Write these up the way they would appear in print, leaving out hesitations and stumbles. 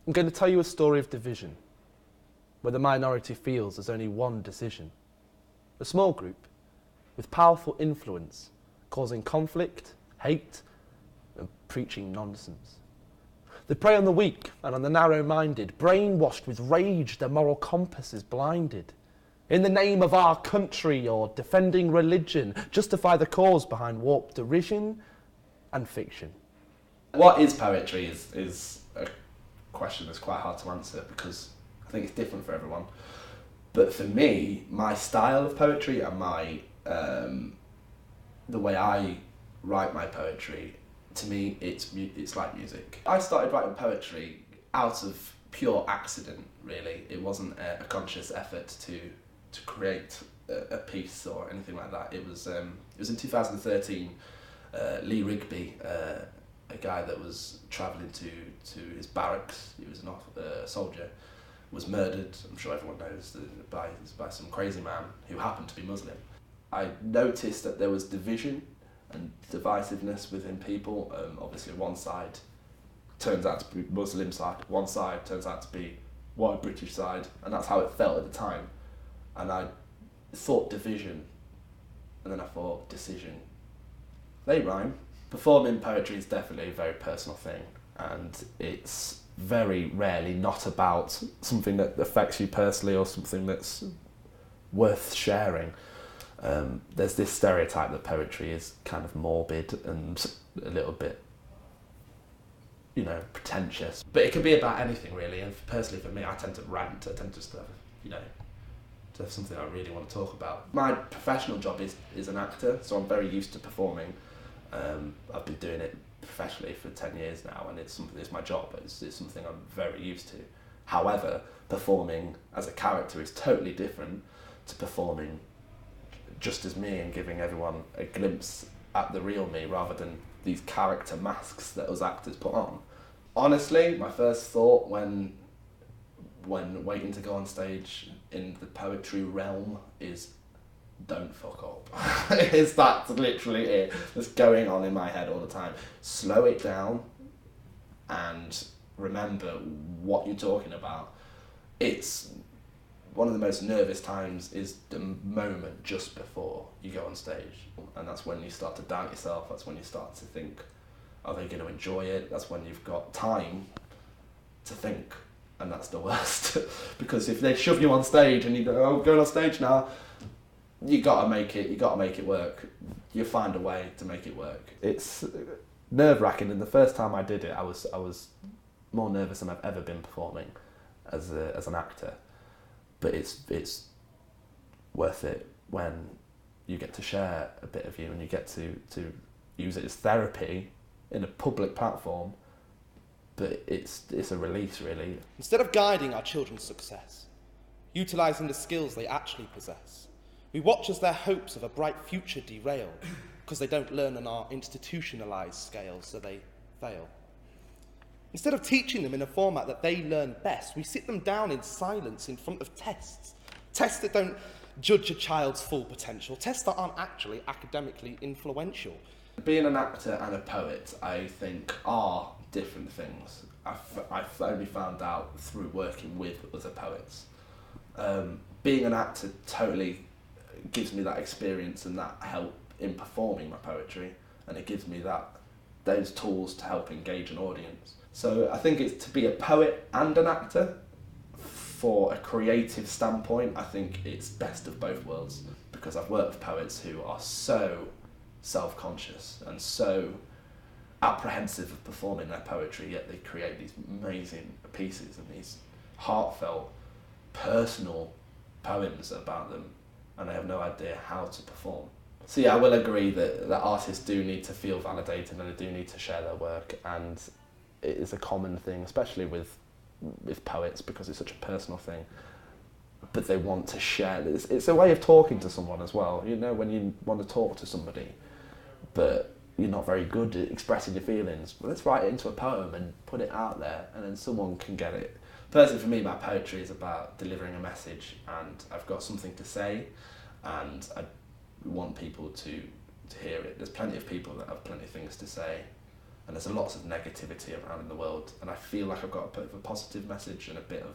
I'm going to tell you a story of division, where the minority feels there's only one decision. A small group with powerful influence, causing conflict, hate, and preaching nonsense. They prey on the weak and on the narrow-minded, brainwashed with rage, their moral compass is blinded. In the name of our country or defending religion, justify the cause behind warped derision and fiction. What is poetry is a question that's quite hard to answer because I think it's different for everyone. But for me, my style of poetry and my the way I write my poetry, to me, it's like music. I started writing poetry out of pure accident, really. It wasn't a conscious effort to create a piece or anything like that. It was in 2013. Lee Rigby, a guy that was travelling to his barracks, he was a soldier, was murdered, I'm sure everyone knows, by some crazy man who happened to be Muslim. I noticed that there was division and divisiveness within people. Obviously one side turns out to be Muslim side, one side turns out to be white British side, and that's how it felt at the time. And I thought division, and then I thought decision. They rhyme. Performing poetry is definitely a very personal thing, and it's very rarely not about something that affects you personally or something that's worth sharing. There's this stereotype that poetry is kind of morbid and a little bit, pretentious. But it can be about anything really, and personally for me, I tend to rant, I tend to just have, to have something I really want to talk about. My professional job is an actor, so I'm very used to performing. I've been doing it professionally for 10 years now, and it's my job, it's something I'm very used to. However, performing as a character is totally different to performing just as me and giving everyone a glimpse at the real me rather than these character masks that us actors put on. Honestly, my first thought when waiting to go on stage in the poetry realm is don't fuck up. That's literally it that's going on in my head all the time. Slow it down and remember what you're talking about. It's one of the most nervous times is the moment just before you go on stage, and that's when you start to doubt yourself. That's when you start to think, are they going to enjoy it? That's when you've got time to think, and that's the worst. Because if they shove you on stage and you go, oh, going on stage now, you gotta make it work. You find a way to make it work. It's nerve-wracking, and the first time I did it, I was more nervous than I've ever been performing as an actor. But it's worth it when you get to share a bit of you and you get to use it as therapy in a public platform. But it's a release, really. Instead of guiding our children's success, utilising the skills they actually possess, we watch as their hopes of a bright future derail because they don't learn on our institutionalised scale, so they fail. Instead of teaching them in a format that they learn best, we sit them down in silence in front of tests. Tests that don't judge a child's full potential. Tests that aren't actually academically influential. Being an actor and a poet, I think, are different things. I've only found out through working with other poets. Being an actor totally gives me that experience and that help in performing my poetry, and it gives me those tools to help engage an audience. So I think it's to be a poet and an actor. For a creative standpoint, I think it's best of both worlds, because I've worked with poets who are so self-conscious and so apprehensive of performing their poetry, yet they create these amazing pieces and these heartfelt, personal poems about them, and they have no idea how to perform. So yeah, I will agree that artists do need to feel validated and they do need to share their work, and it is a common thing, especially with poets, because it's such a personal thing. But they want to share this. It's a way of talking to someone as well. When you want to talk to somebody, but you're not very good at expressing your feelings, well, let's write it into a poem and put it out there, and then someone can get it. Personally, for me, my poetry is about delivering a message, and I've got something to say, and I want people to hear it. There's plenty of people that have plenty of things to say, And there's lots of negativity around in the world, and I feel like I've got a bit of a positive message and a bit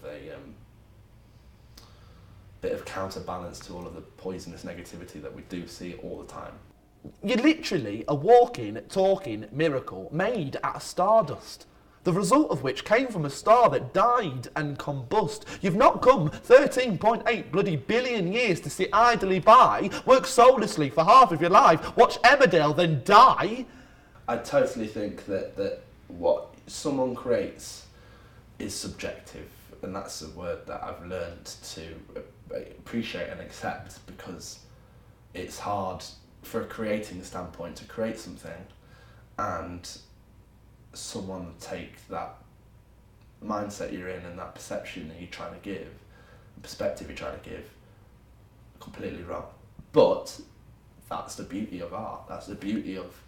of counterbalance to all of the poisonous negativity that we do see all the time. You're literally a walking, talking miracle made out of stardust, the result of which came from a star that died and combust. You've not come 13.8 bloody billion years to sit idly by, work soullessly for half of your life, watch Emmerdale, then die. I totally think that what someone creates is subjective, and that's a word that I've learned to appreciate and accept, because it's hard for a creating standpoint to create something and someone take that mindset you're in and that perception that you're trying to give, the perspective you're trying to give, completely wrong. But that's the beauty of art, that's the beauty of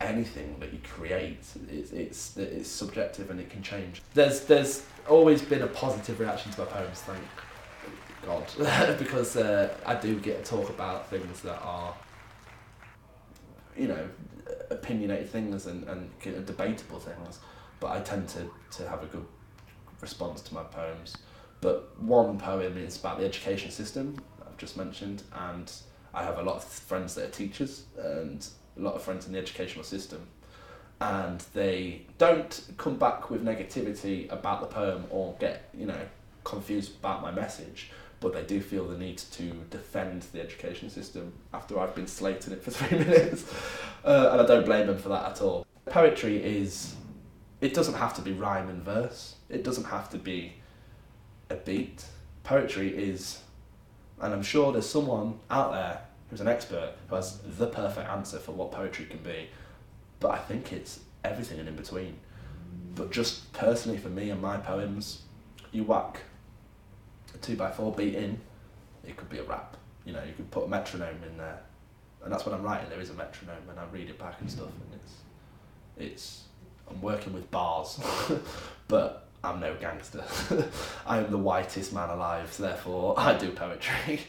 anything that you create. It's subjective and it can change. There's always been a positive reaction to my poems, thank God, because I do get to talk about things that are, you know, opinionated things and debatable things, but I tend to have a good response to my poems. But one poem is about the education system that I've just mentioned, and I have a lot of friends that are teachers and a lot of friends in the educational system, and they don't come back with negativity about the poem or get, you know, confused about my message, but they do feel the need to defend the education system after I've been slating it for 3 minutes, and I don't blame them for that at all. Poetry it doesn't have to be rhyme and verse, it doesn't have to be a beat. Poetry is, and I'm sure there's someone out there who's an expert who has the perfect answer for what poetry can be, but I think it's everything and in between. But just personally for me and my poems, you whack a 2x4 beat in, it could be a rap. You know, you could put a metronome in there, and that's what I'm writing. There is a metronome, and I read it back and stuff, and I'm working with bars, but I'm no gangster. I am the whitest man alive, therefore I do poetry.